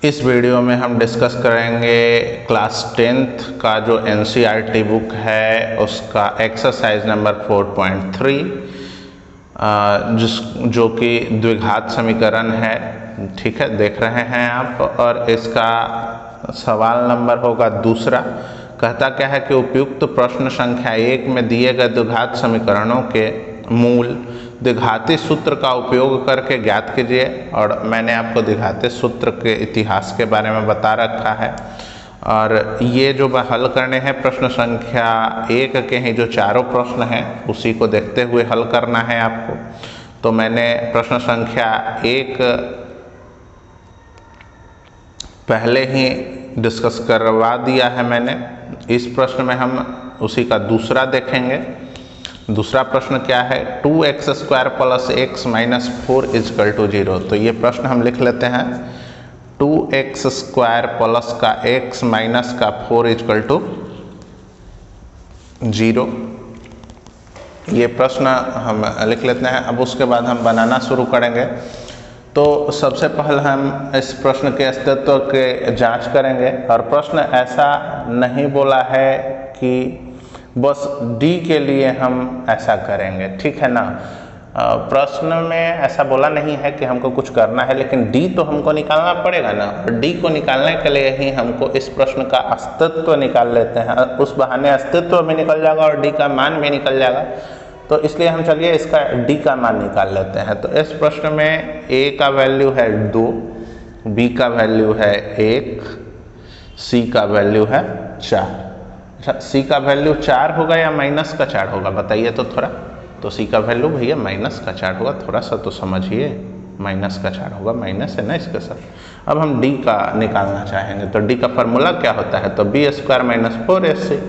इस वीडियो में हम डिस्कस करेंगे क्लास 10th का जो एनसीईआरटी बुक है उसका एक्सरसाइज नंबर 4.3 जो कि द्विघात समीकरण है। ठीक है, देख रहे हैं आप। और इसका सवाल नंबर होगा दूसरा। कहता क्या है कि उपयुक्त प्रश्न संख्या 1 में दिए गए द्विघात समीकरणों के मूल द्विघाती सूत्र का उपयोग करके ज्ञात कीजिए। और मैंने आपको द्विघाती सूत्र के इतिहास के बारे में बता रखा है। और ये जो हल करने हैं प्रश्न संख्या 1 के ही जो चारों प्रश्न हैं उसी को देखते हुए हल करना है आपको। तो मैंने प्रश्न संख्या 1 पहले ही डिस्कस करवा दिया है मैंने। इस प्रश्न में हम उसी का दूसरा देखेंगे। दूसरा प्रश्न क्या है, 2x² + x - 4 = 0। तो ये प्रश्न हम लिख लेते हैं, 2x² प्लस का x माइनस का 4 = 0। ये प्रश्न हम लिख लेते हैं। अब उसके बाद हम बनाना शुरू करेंगे। तो सबसे पहले हम इस प्रश्न के अस्तित्व के जांच करेंगे। और प्रश्न ऐसा नहीं बोला है कि बस डी के लिए हम ऐसा करेंगे, ठीक है ना। प्रश्न में ऐसा बोला नहीं है कि हमको कुछ करना है, लेकिन डी तो हमको निकालना पड़ेगा ना। और डी को निकालने के लिए ही हमको इस प्रश्न का अस्तित्व निकाल लेते हैं। उस बहाने अस्तित्व भी निकल जाएगा और डी का मान भी निकल जाएगा। तो इसलिए हम चलिए इसका डी का मान निकाल लेते हैं। तो इस प्रश्न में ए का वैल्यू है 2, बी का वैल्यू है 1, सी का वैल्यू है 4। अच्छा, सी का वैल्यू 4 होगा या माइनस का 4 होगा बताइए तो थोड़ा। तो सी का वैल्यू भैया माइनस का 4 होगा, थोड़ा सा तो समझिए। माइनस का 4 होगा, माइनस है ना इसके साथ। अब हम डी का निकालना चाहेंगे। तो डी का फॉर्मूला क्या होता है, तो b² - 4ac,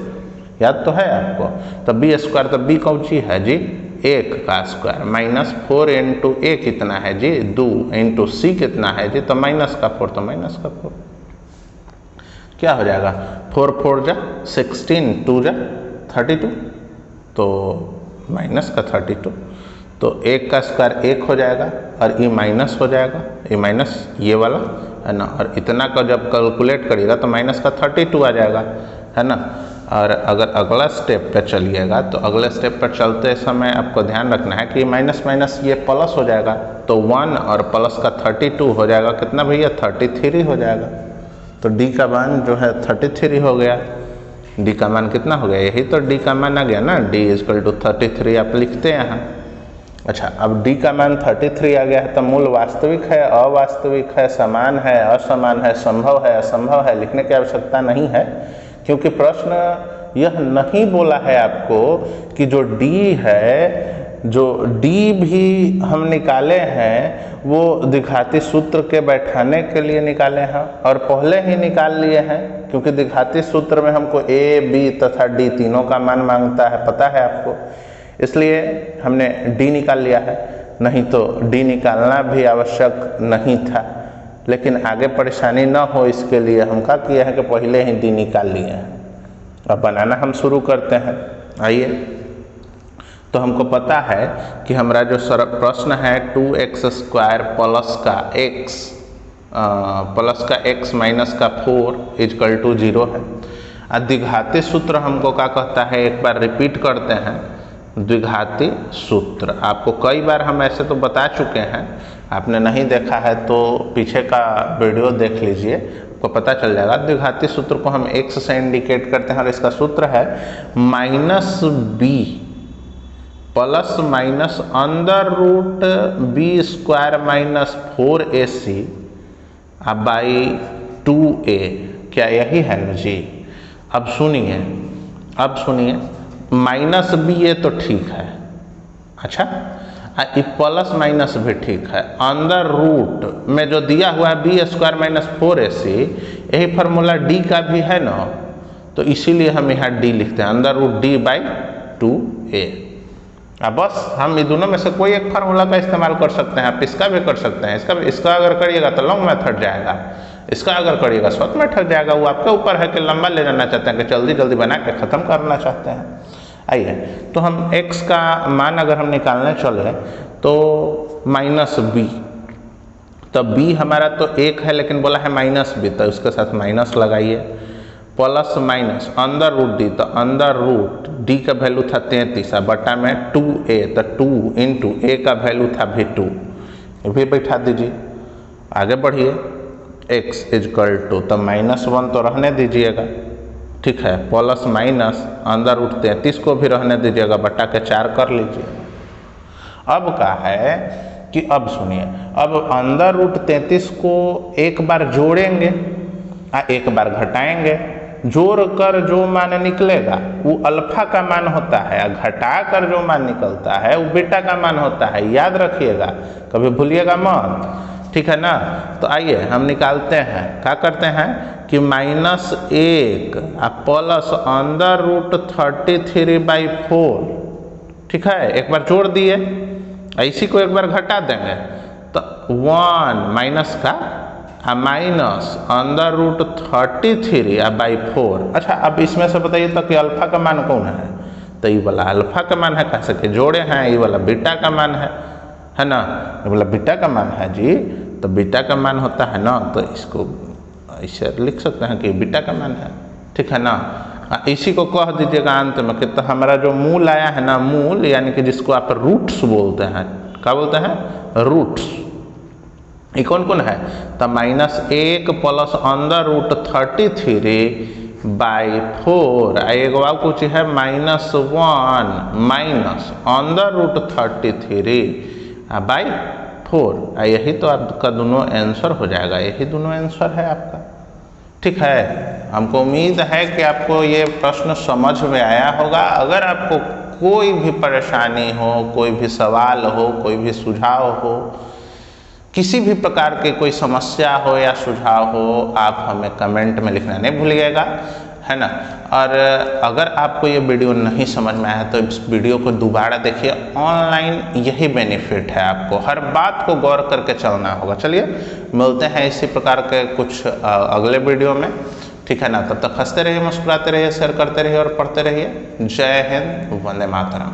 याद तो है आपको। तो b² तो b कौन सी है जी, 1 का स्क्वायर माइनस 4 × a कितना है जी, 2 × c कितना है जी, तो माइनस का 4, तो माइनस का 4 क्या हो जाएगा, 4 4 जा 16, 2 जा 32, तो माइनस का 32। तो 1 का स्क्वायर 1 हो जाएगा और ये माइनस हो जाएगा, ये माइनस ये वाला है ना। और इतना का जब कैलकुलेट करिएगा तो माइनस का 32 आ जाएगा, है ना। और अगर अगला स्टेप पे चलिएगा तो अगले स्टेप पर चलते समय आपको ध्यान रखना है कि माइनस माइनस ये प्लस हो जाएगा। तो 1 और प्लस का 32 हो जाएगा, कितना भैया 33 हो जाएगा। तो डी का मान जो है 33 हो गया। डी का मान कितना हो गया, यही तो डी का मान आ गया ना, d = 33 आप लिखते हैं यहाँ। अच्छा, अब डी का मान 33 आ गया है। तो मूल वास्तविक है, अवास्तविक है, समान है, असमान है, संभव है, असंभव है, लिखने की आवश्यकता नहीं है। क्योंकि प्रश्न यह नहीं बोला है आपको कि जो डी है, जो डी भी हम निकाले हैं वो द्विघाती सूत्र के बैठाने के लिए निकाले हैं और पहले ही निकाल लिए हैं। क्योंकि द्विघाती सूत्र में हमको ए, बी तथा डी तीनों का मान मांगता है, पता है आपको। इसलिए हमने डी निकाल लिया है, नहीं तो डी निकालना भी आवश्यक नहीं था। लेकिन आगे परेशानी न हो इसके लिए हम क्या किया है कि पहले ही डी निकाल लिए हैं। अब बनाना हम शुरू करते हैं, आइए। तो हमको पता है कि हमारा जो प्रश्न है 2x² प्लस का x माइनस का 4 = 0 है। द्विघाती सूत्र हमको क्या कहता है, एक बार रिपीट करते हैं। द्विघाती सूत्र आपको कई बार हम ऐसे तो बता चुके हैं, आपने नहीं देखा है तो पीछे का वीडियो देख लीजिए, आपको पता चल जाएगा। द्विघाती सूत्र को हम x से इंडिकेट करते हैं और इसका सूत्र है -b plus minus √b² - 4ac by 2a। क्या यही है ना जी। अब सुनिए, -b ये तो ठीक है। अच्छा, प्लस माइनस भी ठीक है। अंडर रूट में जो दिया हुआ है b² - 4ac, यही फार्मूला डी का भी है ना। तो इसीलिए हम यहाँ डी लिखते हैं, √d/2a। अब बस हम ये दोनों में से कोई एक फार्मूला का इस्तेमाल कर सकते हैं। आप इसका भी कर सकते हैं, इसका अगर करिएगा तो लॉन्ग मेथड जाएगा, इसका अगर करिएगा शॉर्ट मेथड जाएगा। वो आपके ऊपर है कि लंबा ले जाना चाहते हैं कि जल्दी जल्दी बना के ख़त्म करना चाहते हैं। आइए, तो हम x का मान अगर हम निकालने चले तो -b, तो b हमारा तो 1 है लेकिन बोला है माइनस b, तो उसके साथ माइनस लगाइए, प्लस माइनस अंदर रूट d, तो अंदर रूट d का वैल्यू था 33 बटा में 2a, तो 2 इंटू a का वैल्यू था भी 2, ये भी बैठा दीजिए। आगे बढ़िए, x इजकल टू, तो -1 तो रहने दीजिएगा, ठीक है, प्लस माइनस अंदर रूट 33 को भी रहने दीजिएगा, बटा के 4 कर लीजिए। अब क्या है कि अब सुनिए, अब अंदर रूट 33 को एक बार जोड़ेंगे एक बार घटाएंगे, जोड़ कर जो मान निकलेगा वो अल्फा का मान होता है, घटा कर जो मान निकलता है वो बीटा का मान होता है, याद रखिएगा, कभी भूलिएगा मत, ठीक है ना। तो आइए हम निकालते हैं, क्या करते हैं कि -1 प्लस अंदर रूट 33/4, ठीक है, एक बार जोड़ दिए, इसी को एक बार घटा देंगे, तो 1 माइनस का माइनस अंदर रूट 33/4। अच्छा, अब इसमें से बताइए तो कि अल्फा का मान कौन है, तो ये वाला अल्फा का मान है, कह सके जोड़े हैं, ये वाला बीटा का मान है ना, ये वाला बीटा का मान है जी, तो बीटा का मान होता है ना, तो इसको ऐसे लिख सकते हैं कि बीटा का मान है, ठीक है ना। इसी को कह दीजिएगा अंत में कि तो हमारा जो मूल आया है ना, मूल यानी कि जिसको आप रूट्स बोलते हैं, क्या बोलते हैं, रूट्स, ये कौन कौन है, तो -1 प्लस अंदर रूट 33/4, एक और कुछ है -1 माइनस अंदर रूट 33/4, यही तो आपका दोनों आंसर हो जाएगा, यही दोनों आंसर है आपका, ठीक है। हमको उम्मीद है कि आपको ये प्रश्न समझ में आया होगा। अगर आपको कोई भी परेशानी हो, कोई भी सवाल हो, कोई भी सुझाव हो, किसी भी प्रकार के कोई समस्या हो या सुझाव हो, आप हमें कमेंट में लिखना नहीं भूलिएगा, है ना। और अगर आपको ये वीडियो नहीं समझ में आया तो इस वीडियो को दोबारा देखिए, ऑनलाइन यही बेनिफिट है, आपको हर बात को गौर करके चलना होगा। चलिए मिलते हैं इसी प्रकार के कुछ अगले वीडियो में, ठीक है ना। तब तक हंसते रहिए, मुस्कुराते रहिए, शेयर करते रहिए और पढ़ते रहिए। जय हिंद, वंदे मातरम।